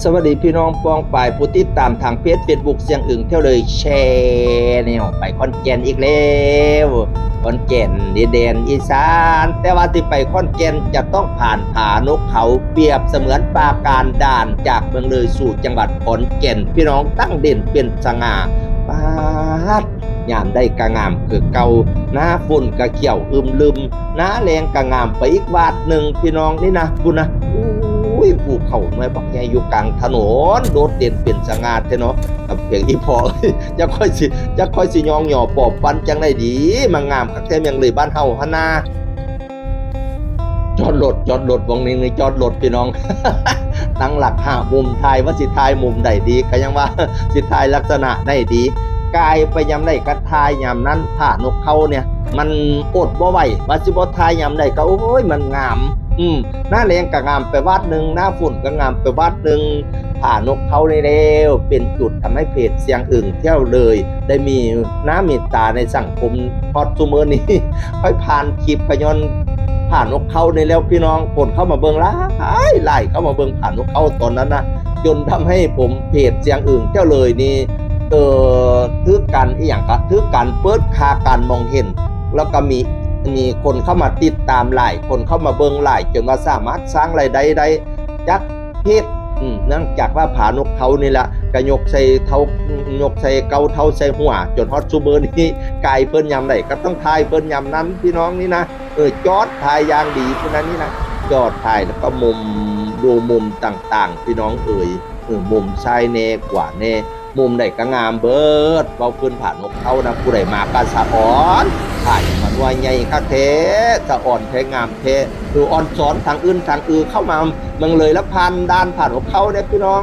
สวัสดีพี่น้องปองฝ่ายผู้ติดตามทางเพจ Facebook เสียงอึ่งเที่ยวเลยแชร์แนวไปขอนแก่นอีกแล้วขอนแก่นดินแดนอีสานแต่ว่าที่ไปขอนแก่นจะต้องผ่านผานกเขาเปรียบเสมือนปราการด่านจากเมืองเลยสู่จังหวัดขอนแก่นพี่น้องตั้งเด่นเป็นสง่าปาดยามได้กะงามคือเก่าหน้าฝุ่นกะเขียวอึมลืมหน้าแรงกะงามไปอีกวาดหนึ่งพี่น้องนี่นะคุณนะภูเขาไม่บอกใหญ่อยู่กลางถนนโดดเด่นเป็นสง่าเนาะกับเพียงอีพอจะค่อยสิยองหย่อปอบปันจังได้ดีมางามคักแท้เมียงเลยบ้านเฮาหนาจอดรถวงนี้จอดรถพี่น้อง ตั้งหลักหามุมทายว่าสิทายมุมใดดีก็ยังว่าสิทายลักษณะได้ดีกายไปยำได้กระทายยำนั้นผ่านกเขาเนี่ยมันอดบ่ไหวว่าสิบ่ทายยำได้ก็โอ้ยมันงามหน้าแรงก็งามไปวาดหนึ่งหน้าฝุ่นก็งามไปวาดหนึ่งผ่านกเขาได้แล้วเป็นจุดทำให้เพจเสียงอึ่งเที่ยวเลยได้มีน้าเมตตาในสังคมพอดซูเมอร์นี้ ค่อยผ่านคลิปขย้อนผ่านนกเขาในแล้วพี่น้องคนเข้ามาเบิ่งไล่เข้ามาเบิ่งผ่านนกเขาตอนนั้นนะจนทำให้ผมเพจเสียงอึ่งเที่ยวเลยนี่ถือกันอีหยังก็ถือกันเปิดคาการมองเห็นแล้วก็มีคนเข้ามาติดตามหลายคนเข้ามาเบิ่งหลายจนว่าสามารถสร้างรายได้ได้จากเพจเนื่องจากว่าผานกเขานี่แหละกระยกใส่เท้ายกใส่เกาเท้าใส่หัวจนฮอตซูเบอร์นี้กายเปิ้นยำไหนก็ต้องทายเปิ้นยำนั้นพี่น้องนี่นะจอดทายอย่างดีพวกนั้นนี่นะจอดทายแล้วก็มุมดูมุมต่างๆพี่น้องมุมซ้ายแน่กว่าแน่มุมใดก็งามเบิดเบาขึ้นผ่านนกเขานะผู้ใดมาก็สะอ่อนถ่ายมันว่าใหญ่คักแท้สะอ่อนแท้งามแท้อ่อนสอนทางอื่นทางเข้ามาเมืองเลยแล้วผ่านด้านผ่านนกเขาเนี่ยพี่น้อง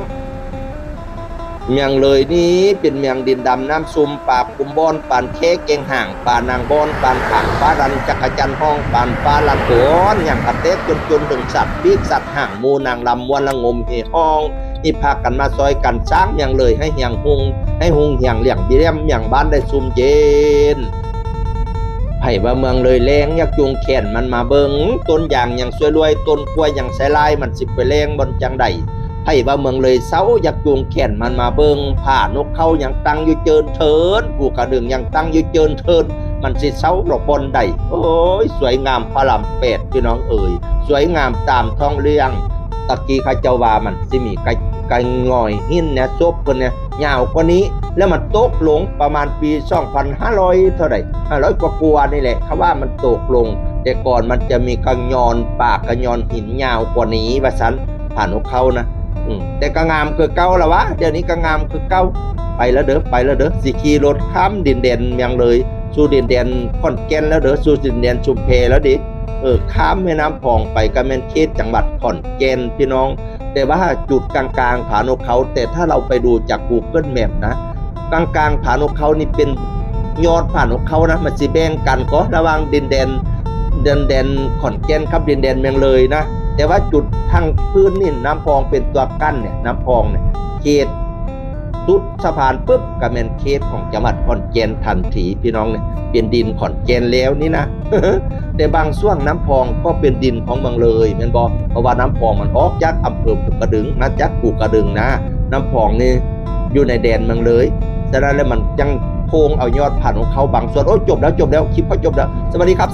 เมียงเลยนี้เป็นเมียงดินดำน้ำซุมปากุมบอนปานเค้กเกงห่างปานางบอนปานขังปารันจักรจันห้องปานปาลังโกนอย่างกระเตกจนถึงสัตว์ปีกสัตว์ห่างมูนางลำวันละงมเฮห้องนี่พากันมาซอยกันสร้างอย่างเลยให้เฮียงหุงให้หุงเฮียงเลี้ยงเบี้ยมอย่างบ้านได้ซุ่มเย็นไผ่ว่าเมืองเลยแรงยักจูงแขนมันมาเบิงต้นอย่างอย่างสวยรวยต้นกล้วยอย่างใส่ลายมันสิไปแรงบนจังใดไผ่ว่าเมืองเลยเสายักจูงแขนมันมาเบิงผ่านกเขาอย่างตั้งอยู่เจินเทินกูกระดึงอย่างตั้งอยู่เจินเทินมันสิเสาหลบบนใดโอ้ยสวยงามพระรามแปดพี่น้องสวยงามตามท้องเรื่องตะกี้ข้าเจ้าว่ามันสิมีไก่งอยหินเนี่ยซบเพิ่นเนี่ยยาวกว่านี้แล้วมันตกลงประมาณปี 2,500 เท่าไหร่500 กว่านี่แหละเขาว่ามันตกลงแต่ก่อนมันจะมีกระยอนปากกระยอนหินยาวกว่านี้ว่าซั่นผ่านของเขานะแต่ก็งามคือเก่าแล้ววะเดี๋ยวนี้ก็งามคือเก่าไปแล้วเด้อสิขี่รถข้ามดินแดนเมียงเลยสู่ดินแดนขอนแก่นแล้วเด้อสู่ดินแดนชุมเพแล้วดิข้ามแม่น้ำพองไปก็แม่นเขตจังหวัดขอนแก่นพี่น้องแต่ว่าจุดกลางๆผานกเขาแต่ถ้าเราไปดูจาก Google Map นะกลางๆผานกเขานี่เป็นยอดผานกเขานะมันสิแบ่งกันก็ระหว่างดินแดนขอนแก่นครับดินแดนเมืองเลยนะแต่ว่าจุดทางพื้นนี่น้ำพองเป็นตัวกั้นเนี่ยน้ำพองเนี่ยเขตสุดสะพานปุ๊บก็เป็นเขตของจังหวัดขอนแก่นทันทีพี่น้องเนี่ยเป็นดินขอนแก่นแล้วนี่นะ แต่บางส่วนน้ำพองก็เป็นดินของเมืองเลยแม่นบ่เพราะว่าน้ำพองมันออกจากอำเภอภูกระดึงนะจากภูกระดึงนะน้ำพองนี่อยู่ในแดนเมืองเลยฉะนั้นแล้วมันยังโพงเอายอดผ่านของเขาบางส่วนโอ้จบแล้วคลิปเขาจบแล้วสวัสดีครับ